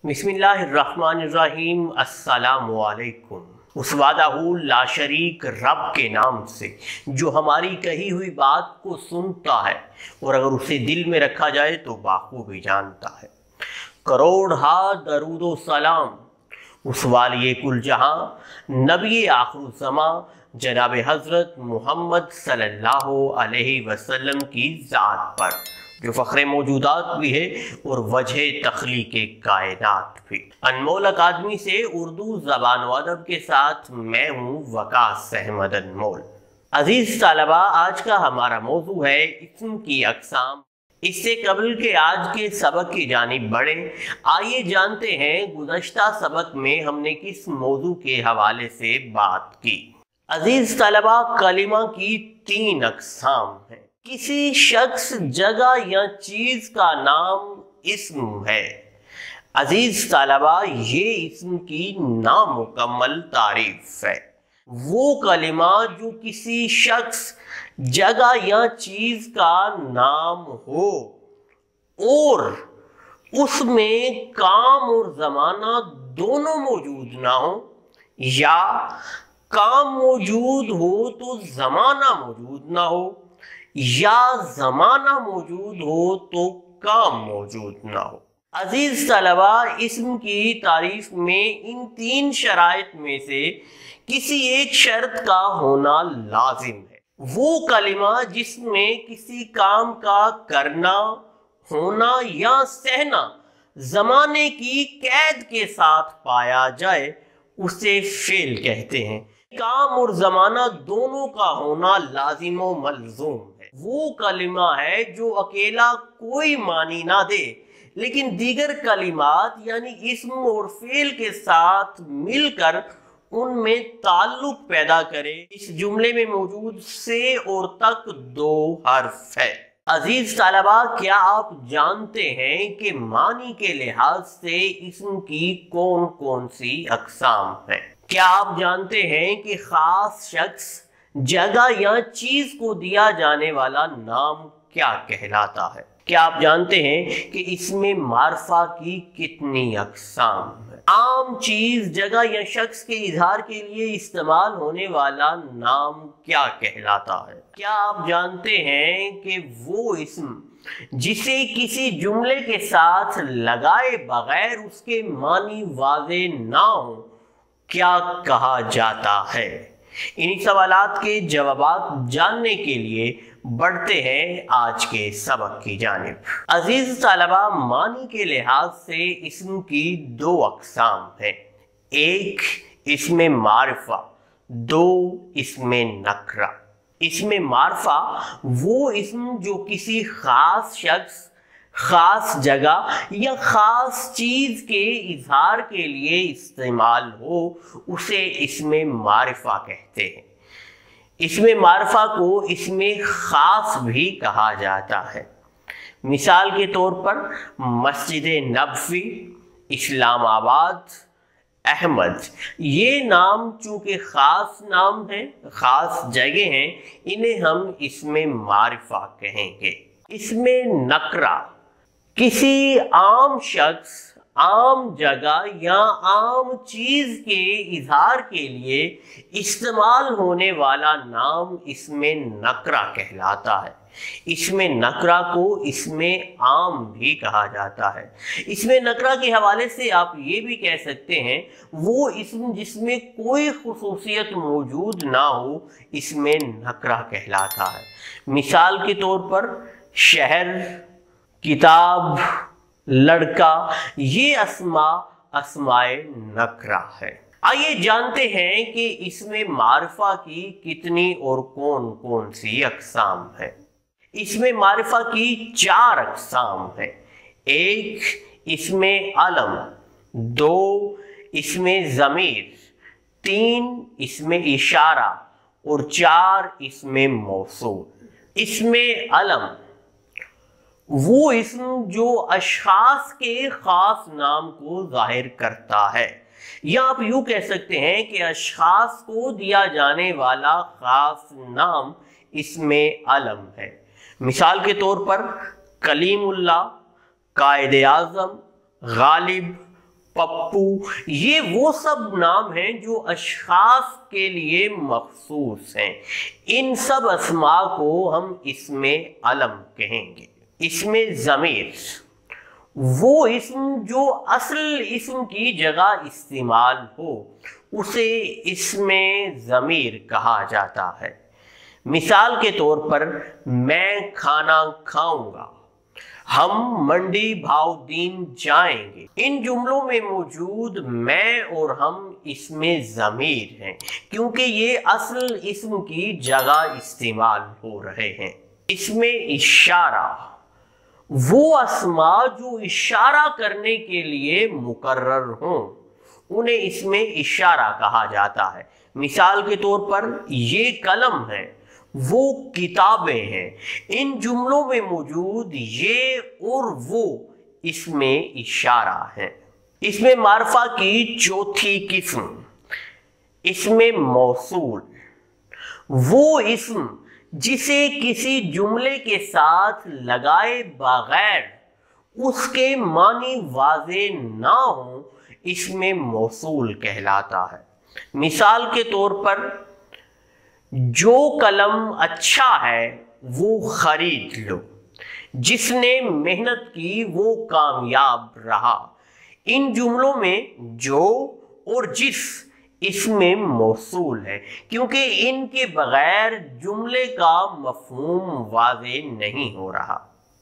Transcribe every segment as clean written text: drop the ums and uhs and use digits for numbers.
बिस्मिल्लाहिर्रहमानिर्रहीम। अस्सलामु अलैकुम। उस वादाहू ला शरीक रब के नाम से जो हमारी कही हुई बात को सुनता है और अगर उसे दिल में रखा जाए तो बाखूबी जानता है। करोड़ हा दरूदो सलाम उस वालिए कुल जहां नबी आखिरुज़्ज़मां जनाब हज़रत मोहम्मद सल्लल्लाहु अलैहि वसल्लम की ज़ात पर जो फ़ख्रे मौजूदात भी है और वजह तख्लीक़ कायनात भी। अनमोल अकादमी से उर्दू ज़बान व अदब के साथ मैं हूँ वकास अहमद अनमोल। अजीज़ तलबा, आज का हमारा मौजू है इस्म की अक़साम। इससे कबल के आज के सबक की जानिब बढ़े, आइए जानते हैं गुज़श्ता सबक में हमने किस मौजू के हवाले से बात की। अजीज़ तलबा, कलिमा की 3 अक़साम हैं। किसी शख्स, जगह या चीज का नाम इस्म है। अजीज तलबा, ये इस्म की नामुकम्मल तारीफ है। वो कलिमा जो किसी शख्स, जगह या चीज का नाम हो और उसमें काम और जमाना दोनों मौजूद ना हो, या काम मौजूद हो तो जमाना मौजूद ना हो, या जमाना मौजूद हो तो काम मौजूद ना हो। अजीज तलबा, इस्म की तारीफ में इन 3 शराइत में से किसी एक शर्त का होना लाजिम है। वो कलिमा जिसमें किसी काम का करना, होना या सहना जमाने की कैद के साथ पाया जाए उसे फेल कहते हैं। काम और जमाना दोनों का होना लाजिम व मलजूम है। वो कलिमा है जो अकेला कोई मानी ना दे लेकिन दीगर कलिमात यानी इस्म और फेल के साथ मिलकर उनमें ताल्लुक पैदा करे। इस जुमले में मौजूद से और तक 2 हर्फ है। अजीज तलबा, क्या आप जानते हैं कि मानी के लिहाज से इस्म की कौन कौन सी अक़साम है? क्या आप जानते हैं कि खास शख्स, जगह या चीज को दिया जाने वाला नाम क्या कहलाता है? क्या आप जानते हैं कि इसमें मारफा की कितनी अक़साम है? आम चीज, जगह या शख्स के इजहार के लिए इस्तेमाल होने वाला नाम क्या कहलाता है? क्या आप जानते हैं कि वो इस्म जिसे किसी जुमले के साथ लगाए बगैर उसके मानी वाज़े ना हो क्या कहा जाता है? इन्हीं सवालात के जवाब जानने के लिए बढ़ते हैं आज के सबक की जानिब। अजीज तलबा, मानी के लिहाज से इस्म की 2 अक़साम है। एक इसमें मारिफा, 2 इसमें नकरा। इसमें मारिफा वो इस्म जो किसी खास शख्स, खास जगह या खास चीज के इजहार के लिए इस्तेमाल हो उसे इसमें मारिफा कहते हैं। इसमें मारिफा को इसमें खास भी कहा जाता है। मिसाल के तौर पर मस्जिद नबवी, इस्लामाबाद, अहमद, ये नाम चूंकि खास नाम है, खास जगह हैं, इन्हें हम इसमें मारिफा कहेंगे। इसमें नकरा किसी आम शख्स, आम जगह या आम चीज के इजहार के लिए इस्तेमाल होने वाला नाम इसमें नकरा कहलाता है। इसमें नकरा को इसमें आम भी कहा जाता है। इसमें नकरा के हवाले से आप ये भी कह सकते हैं वो इस्म जिसमें कोई खुसूसियत मौजूद ना हो, इसमें नकरा कहलाता है। मिसाल के तौर पर शहर, किताब, लड़का, ये अस्माए नकरा है। आइए जानते हैं कि इसमें मारिफा की कितनी और कौन कौन सी अक़साम है। इसमें मारिफा की 4 अक़साम है। 1 इसमें अलम, 2 इसमें ज़मीर, 3 इसमें इशारा और 4 इसमें मौसूल। इसमें अलम वो इस्म जो अशखास के खास नाम को जाहिर करता है, या आप यूं कह सकते हैं कि अशखास को दिया जाने वाला खास नाम इसमें अलम है। मिसाल के तौर पर कलीमुल्लाह, कायद आज़म, गालिब, پپو، یہ وہ سب نام ہیں جو اشخاص کے لیے مخصوص ہیں۔ ان سب اسماء کو ہم اسم علم کہیں گے۔ اسم ضمیر وہ اسم جو اصل اسم کی جگہ استعمال ہو اسے اسم ضمیر کہا جاتا ہے۔ مثال کے طور پر میں کھانا کھاؤں گا، ہم منڈی بھاؤدین جائیں گے۔ ان جملوں میں موجود میں اور ہم اسم ضمیر ہیں کیونکہ یہ اصل اسم کی جگہ استعمال ہو رہے ہیں۔ اسم اشارہ وہ اسماء جو اشارہ کرنے کے لیے مقرر ہوں انہیں اسم اشارہ کہا جاتا ہے۔ مثال کے طور پر یہ قلم ہے، وہ کتابیں ہیں۔ ان جملوں میں موجود یہ اور وہ اسم اشارہ ہیں۔ اسم معرفہ کی چوتھی قسم اسم موصول وہ اسم جسے کسی جملے کے ساتھ لگائے بغیر اس کے معنی واضح نہ ہوں اسم موصول کہلاتا ہے۔ مثال کے طور پر جو قلم اچھا ہے وہ خرید لو، جس نے محنت کی وہ کامیاب رہا۔ ان جملوں میں جو اور جس اسم موصول ہے کیونکہ ان کے بغیر جملے کا مفہوم واضح نہیں ہو رہا۔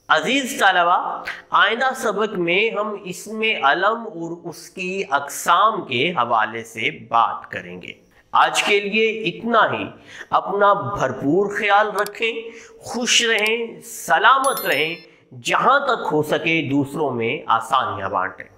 عزیز طلبہ، آئندہ سبق میں ہم اسم علم اور اس کی اقسام کے حوالے سے بات کریں گے۔ آج کے لیے اتنا ہی۔ اپنا بھرپور خیال رکھیں، خوش رہیں، سلامت رہیں، جہاں تک ہو سکے دوسروں میں آسانیاں بانٹیں۔